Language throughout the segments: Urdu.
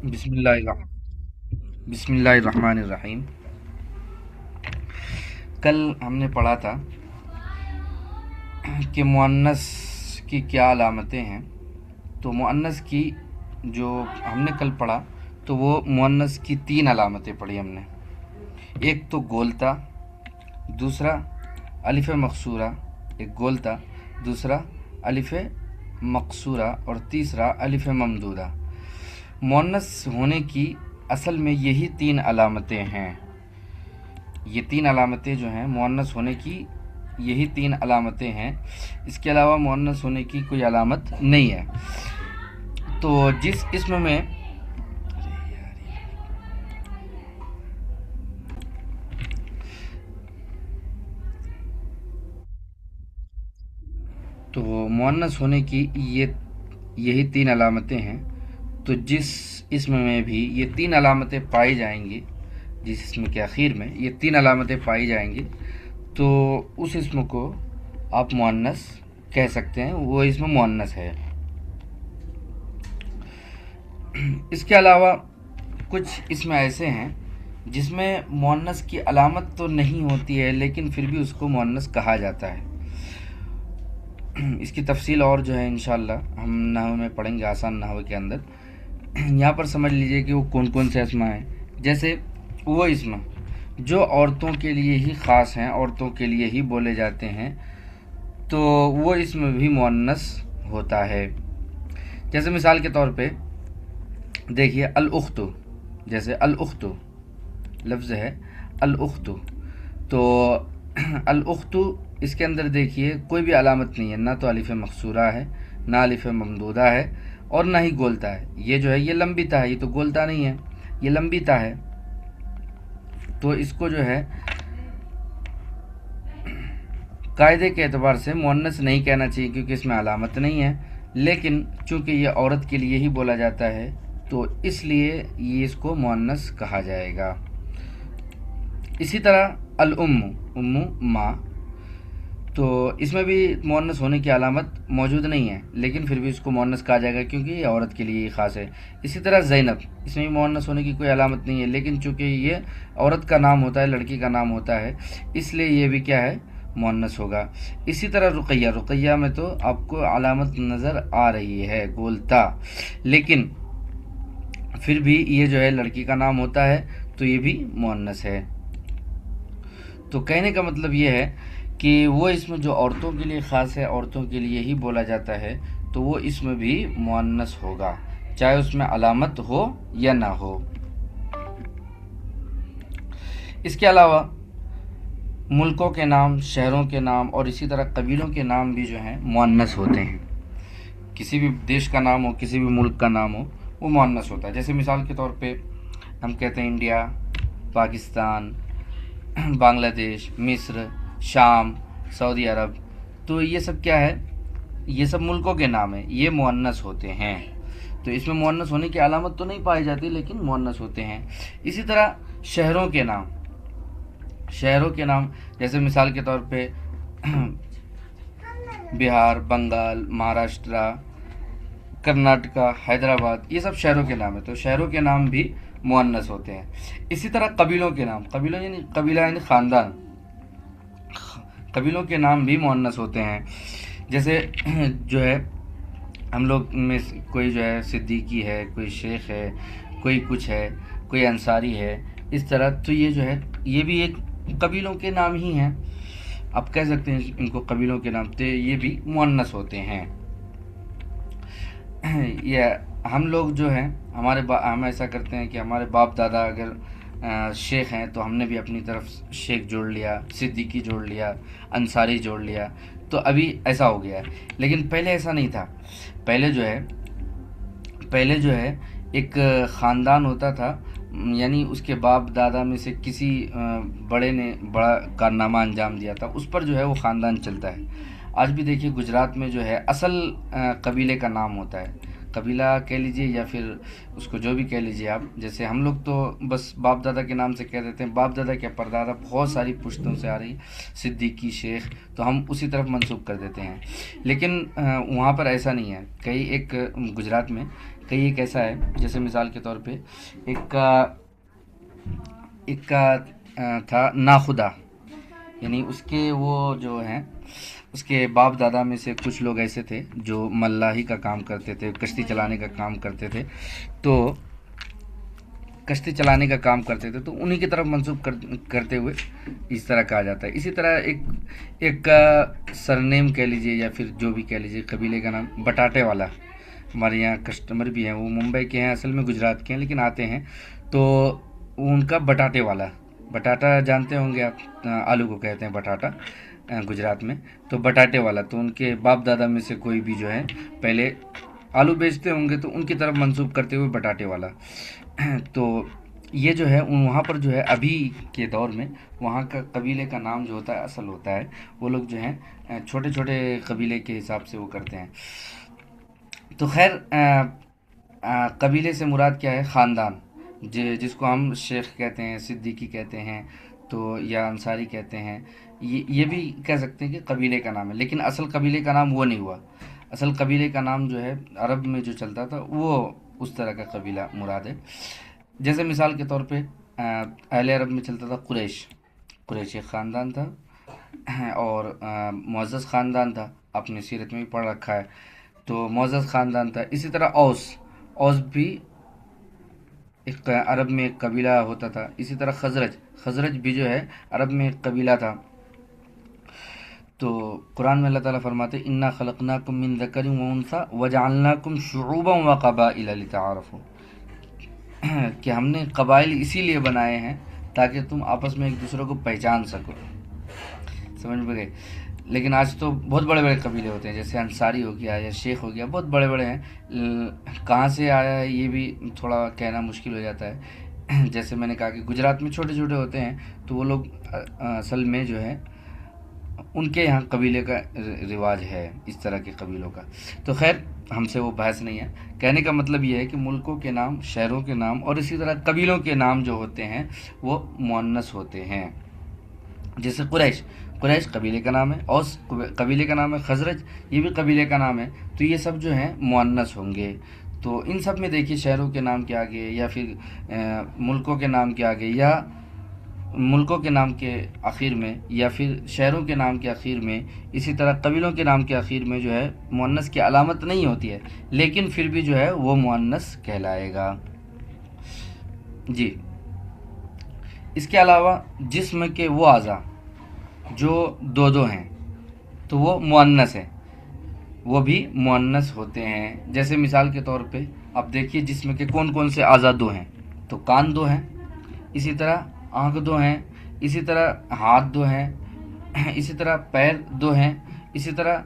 بسم اللہ بسم اللہ الرحمن الرحیم۔ کل ہم نے پڑھا تھا کہ مؤنث کی کیا علامتیں ہیں۔ تو مؤنث کی جو ہم نے کل پڑھا تو وہ مؤنث کی 3 علامتیں پڑھی ہم نے۔ ایک تو گولتا، دوسرا الف مقصورہ، ایک گولتا، دوسرا الف مقصورہ اور تیسرا الف ممدودہ۔ مؤنث ہونے کی اصل میں یہی 3 علامتیں ہیں۔ یہ 3 علامتیں جو ہیں مؤنث ہونے کی، یہی 3 علامتیں ہیں۔ اس کے علاوہ مؤنث ہونے کی کوئی علامت نہیں ہے۔ تو جس اسم میں تو مؤنث ہونے کی یہی 3 علامتیں ہیں۔ تو جس اسم میں بھی یہ 3 علامتیں پائی جائیں گی، جس اسم کے آخر میں یہ 3 علامتیں پائی جائیں گی تو اس اسم کو آپ مؤنث کہہ سکتے ہیں، وہ اسم مؤنث ہے۔ اس کے علاوہ کچھ اسم ایسے ہیں جس میں مؤنث کی علامت تو نہیں ہوتی ہے لیکن پھر بھی اس کو مؤنث کہا جاتا ہے۔ اس کی تفصیل اور جو ہے انشاءاللہ ہم نحو میں پڑھیں گے، آسان نحو کے اندر۔ یہاں پر سمجھ لیجئے کہ وہ کون کون سے اسما ہیں۔ جیسے وہ اسم جو عورتوں کے لیے ہی خاص ہیں، عورتوں کے لیے ہی بولے جاتے ہیں، تو وہ اسم بھی مؤنث ہوتا ہے۔ جیسے مثال کے طور پہ دیکھیے الاخت، جیسے الاخت لفظ ہے الاخت، تو الاخت اس کے اندر دیکھیے کوئی بھی علامت نہیں ہے، نہ تو الف مقصورہ ہے، نہ الف ممدودہ ہے اور نہ ہی گولتا ہے۔ یہ جو ہے یہ لمبی تا ہے، یہ تو گولتا نہیں ہے، یہ لمبی تا ہے۔ تو اس کو جو ہے قاعدے کے اعتبار سے مؤنث نہیں کہنا چاہیے کیونکہ اس میں علامت نہیں ہے، لیکن چونکہ یہ عورت کے لیے ہی بولا جاتا ہے تو اس لیے یہ اس کو مؤنث کہا جائے گا۔ اسی طرح الام، ماں، تو اس میں بھی مؤنث ہونے کی علامت موجود نہیں ہے لیکن پھر بھی اس کو مؤنث کہا جائے گا کیونکہ یہ عورت کے لیے ہی خاص ہے۔ اسی طرح زینب، اس میں بھی مؤنث ہونے کی کوئی علامت نہیں ہے لیکن چونکہ یہ عورت کا نام ہوتا ہے، لڑکی کا نام ہوتا ہے، اس لیے یہ بھی کیا ہے، مؤنث ہوگا۔ اسی طرح رقیہ، رقیہ میں تو آپ کو علامت نظر آ رہی ہے گولتا، لیکن پھر بھی یہ جو ہے لڑکی کا نام ہوتا ہے تو یہ بھی مؤنث ہے۔ تو کہنے کا مطلب یہ ہے کہ وہ اسم جو عورتوں کے لیے خاص ہے، عورتوں کے لیے ہی بولا جاتا ہے، تو وہ اسم بھی مؤنث ہوگا، چاہے اس میں علامت ہو یا نہ ہو۔ اس کے علاوہ ملکوں کے نام، شہروں کے نام اور اسی طرح قبیلوں کے نام بھی جو ہیں مؤنث ہوتے ہیں۔ کسی بھی دیش کا نام ہو، کسی بھی ملک کا نام ہو، وہ مؤنث ہوتا ہے۔ جیسے مثال کے طور پہ ہم کہتے ہیں انڈیا، پاکستان، بنگلہ دیش، مصر، شام، سعودی عرب، تو یہ سب کیا ہے، یہ سب ملکوں کے نام ہیں، یہ مؤنث ہوتے ہیں۔ تو اس میں مؤنث ہونے کی علامت تو نہیں پائی جاتی لیکن مؤنث ہوتے ہیں۔ اسی طرح شہروں کے نام، شہروں کے نام جیسے مثال کے طور پہ بہار، بنگال، مہاراشٹرا، کرناٹکا، حیدرآباد، یہ سب شہروں کے نام ہیں، تو شہروں کے نام بھی مؤنث ہوتے ہیں۔ اسی طرح قبیلوں کے نام، قبیلہ یعنی خاندان، قبیلوں کے نام بھی مؤنث ہوتے ہیں۔ جیسے جو ہے ہم لوگ میں کوئی جو ہے صدیقی ہے، کوئی شیخ ہے، کوئی کچھ ہے، کوئی انصاری ہے، اس طرح، تو یہ جو ہے یہ بھی ایک قبیلوں کے نام ہی ہیں، آپ کہہ سکتے ہیں ان کو قبیلوں کے نام، تو یہ بھی مؤنث ہوتے ہیں۔ یہ ہم لوگ جو ہیں ہم ایسا کرتے ہیں کہ ہمارے باپ دادا اگر شیخ ہیں تو ہم نے بھی اپنی طرف شیخ جوڑ لیا، صدیقی جوڑ لیا، انصاری جوڑ لیا، تو ابھی ایسا ہو گیا ہے، لیکن پہلے ایسا نہیں تھا۔ پہلے جو ہے ایک خاندان ہوتا تھا، یعنی اس کے باپ دادا میں سے کسی بڑے نے بڑا کارنامہ انجام دیا تھا، اس پر جو ہے وہ خاندان چلتا ہے۔ آج بھی دیکھیے گجرات میں جو ہے اصل قبیلے کا نام ہوتا ہے، قبیلہ کہہ لیجئے یا پھر اس کو جو بھی کہہ لیجئے آپ. جیسے ہم لوگ تو بس باپ دادا کے نام سے کہہ دیتے ہیں، باپ دادا کیا پردادا بہت ساری پشتوں سے آ رہی، صدیقی، شیخ، تو ہم اسی طرف منسوب کر دیتے ہیں. لیکن وہاں پر ایسا نہیں ہے. کئی ایک گجرات میں کئی ایک ایسا ہے، جیسے مثال کے طور پہ ایک کا تھا ناخدا، یعنی اس کے وہ جو ہیں اس کے باپ دادا میں سے کچھ لوگ ایسے تھے جو ملاحی کا کام کرتے تھے، کشتی چلانے کا کام کرتے تھے، تو انہی کی طرف منسوب کرتے ہوئے اس طرح کہا جاتا ہے. اسی طرح ایک کا سرنیم کہہ لیجئے یا پھر جو بھی کہہ لیجئے، قبیلے کا نام بٹاٹے والا. ہمارے یہاں کسٹمر بھی ہیں، وہ ممبئی کے ہیں، اصل میں گجرات کے ہیں لیکن آتے ہیں، تو ان کا بٹاٹے والا. بٹاٹا جانتے ہوں گے آپ، آلو کو کہتے ہیں بٹاٹا گجرات میں، تو بٹاٹے والا. تو ان کے باپ دادا میں سے کوئی بھی جو ہے پہلے آلو بیچتے ہوں گے تو ان کی طرف منسوب کرتے ہوئے بٹاٹے والا. تو یہ جو ہے وہاں پر جو ہے ابھی کے دور میں وہاں کا قبیلے کا نام جو ہوتا ہے اصل ہوتا ہے، وہ لوگ جو ہیں چھوٹے چھوٹے قبیلے کے حساب سے وہ کرتے ہیں. تو خیر قبیلے سے مراد کیا ہے؟ خاندان، جس کو ہم شیخ کہتے ہیں، صدیقی کہتے ہیں، تو یا انصاری کہتے ہیں. یہ بھی کہہ سکتے ہیں کہ قبیلے کا نام ہے، لیکن اصل قبیلے کا نام وہ نہیں ہوا. اصل قبیلے کا نام جو ہے عرب میں جو چلتا تھا وہ اس طرح کا قبیلہ مراد ہے. جیسے مثال کے طور پہ اہل عرب میں چلتا تھا قریش ایک خاندان تھا اور معزز خاندان تھا، آپ نے سیرت میں بھی پڑھ رکھا ہے، تو معزز خاندان تھا. اسی طرح اوس بھی ایک عرب میں ایک قبیلہ ہوتا تھا. اسی طرح خزرج بھی جو ہے عرب میں ایک قبیلہ تھا. تو قرآن میں اللہ تعالیٰ فرماتے انا خلقناکم من ذکر و انثی وجعلناکم شعوبا وقبائل لتعارفوا، کہ ہم نے قبائل اسی لیے بنائے ہیں تاکہ تم آپس میں ایک دوسرے کو پہچان سکو. سمجھ میں گئے؟ لیکن آج تو بہت بڑے بڑے قبیلے ہوتے ہیں، جیسے انصاری ہو گیا یا شیخ ہو گیا، بہت بڑے بڑے ہیں. کہاں سے آیا ہے یہ بھی تھوڑا کہنا مشکل ہو جاتا ہے. جیسے میں نے کہا کہ گجرات میں چھوٹے چھوٹے ہوتے ہیں، تو وہ لوگ اصل میں جو ہے ان کے یہاں قبیلے کا رواج ہے اس طرح کے قبیلوں کا. تو خیر ہم سے وہ بحث نہیں ہے. کہنے کا مطلب یہ ہے کہ ملکوں کے نام، شہروں کے نام اور اسی طرح قبیلوں کے نام جو ہوتے ہیں وہ مؤنث ہوتے ہیں. جیسے قریش قبیلے کا نام ہے، اوس قبیلے کا نام ہے، خزرج یہ بھی قبیلے کا نام ہے. تو یہ سب جو ہیں مؤنث ہوں گے. تو ان سب میں دیکھیے شہروں کے نام کے آگے یا پھر ملکوں کے نام کے آگے یا ملکوں کے نام کے آخر میں یا پھر شہروں کے نام کے آخر میں، اسی طرح قبیلوں کے نام کے آخر میں جو ہے مؤنث کی علامت نہیں ہوتی ہے، لیکن پھر بھی جو ہے وہ مؤنث کہلائے گا. جی، اس کے علاوہ جسم کے وہ اعضاء جو دو ہیں تو وہ مؤنث ہے، وہ بھی مؤنث ہوتے ہیں. جیسے مثال کے طور پہ آپ دیکھیے جسم کے کون کون سے اعضاء دو ہیں، تو کان دو ہیں، اسی طرح آنکھ دو ہیں، اسی طرح ہاتھ دو ہیں، اسی طرح پیر دو ہیں، اسی طرح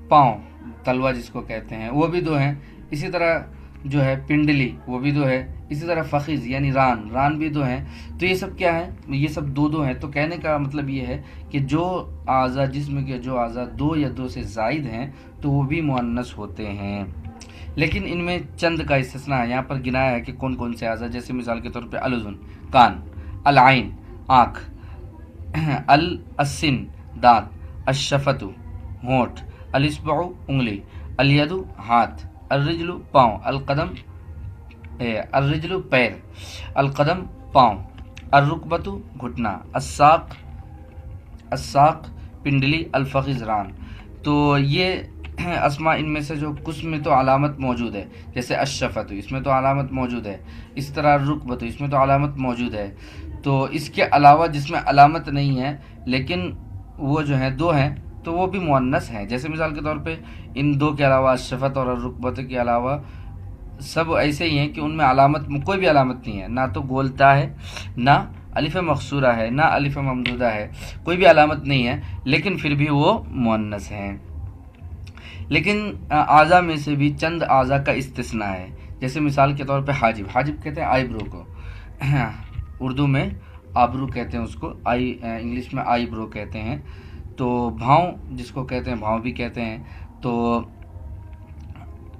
پاؤں تلوا جس کو کہتے ہیں وہ بھی دو ہیں، اسی طرح جو ہے پنڈلی وہ بھی دو ہے، اسی طرح فخذ یعنی ران بھی دو ہیں. تو یہ سب کیا ہے؟ یہ سب دو ہیں. تو کہنے کا مطلب یہ ہے کہ جو اعضاء جسم کے جو اعضاء دو یا دو سے زائد ہیں تو وہ بھی مؤنث ہوتے ہیں. لیکن ان میں چند کا استثناء ہے، یہاں پر گنایا ہے کہ کون کون سے اعضاء. جیسے مثال کے طور پہ الاذن کان، العین آنکھ، السن دانت، الشفۃ ہونٹ، الاصبع انگلی، الید ہاتھ، الرجل پاؤں، الرجل پیر، القدم پاؤں، الرکبۃ گھٹنا، الساق پنڈلی، الفخذ ران. تو یہ اسماء ان میں سے جو کچھ میں تو علامت موجود ہے، جیسے الشفۃ اس میں تو علامت موجود ہے، اس طرح الرکبۃ اس میں تو علامت موجود ہے. تو اس کے علاوہ جس میں علامت نہیں ہے لیکن وہ جو ہیں دو ہیں تو وہ بھی مؤنث ہیں. جیسے مثال کے طور پہ ان دو کے علاوہ الشفۃ اور الرکبۃ کے علاوہ سب ایسے ہی ہیں کہ ان میں علامت کوئی بھی علامت نہیں ہے، نہ تو گولتا ہے، نہ الف مقصورہ ہے، نہ الف ممدودہ ہے، کوئی بھی علامت نہیں ہے، لیکن پھر بھی وہ مؤنث ہیں. لیکن اعضاء میں سے بھی چند اعضاء کا استثناء ہے. جیسے مثال کے طور پہ حاجب کہتے ہیں آئی برو کو، اردو میں آبرو کہتے ہیں اس کو، انگلش میں آئی برو کہتے ہیں. تو بھاؤں جس کو کہتے ہیں بھاؤں بھی کہتے ہیں. تو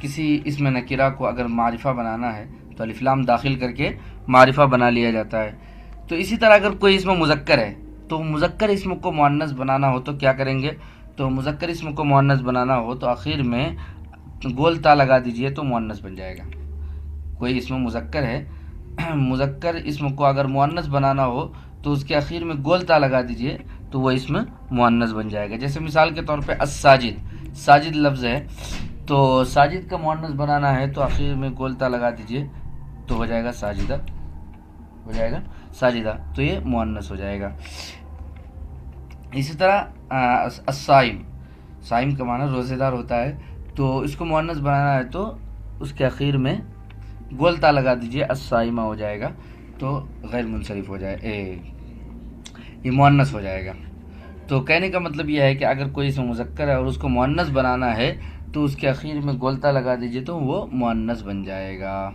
کسی اسم نکرہ کو اگر معرفہ بنانا ہے تو الف لام داخل کر کے معرفہ بنا لیا جاتا ہے۔ تو اسی طرح اگر کوئی اسم مذکر ہے تو مذکر اسم کو مؤنث بنانا ہو تو کیا کریں گے؟ تو مذکر اسم کو مؤنث بنانا ہو تو آخر میں گول تا لگا دیجئے تو مؤنث بن جائے گا۔ کوئی اسم مذکر ہے، مذکر اسم کو اگر مؤنث بنانا ہو تو اس کے آخر میں گول تا لگا دیجئے تو وہ اسم مؤنث بن جائے گا۔ جیسے مثال کے طور پہ الساجد، ساجد لفظ ہے تو ساجد کا مؤنث بنانا ہے تو آخر میں گول تا لگا دیجئے تو ہو جائے گا ساجدہ، ہو جائے گا ساجدہ، تو یہ مؤنث ہو جائے گا۔ اسی طرح الصائم، صائم کا معنی روزے دار ہوتا ہے، تو اس کو مؤنث بنانا ہے تو اس کے اخیر میں گول تا لگا دیجئے الصائمہ ہو جائے گا تو غیر منصرف ہو جائے، یہ مؤنث ہو جائے گا۔ تو کہنے کا مطلب یہ ہے کہ اگر کوئی اسم مذکر ہے اور اس کو مؤنث بنانا ہے تو اس کے اخیر میں گول تا لگا دیجئے تو وہ مؤنث بن جائے گا۔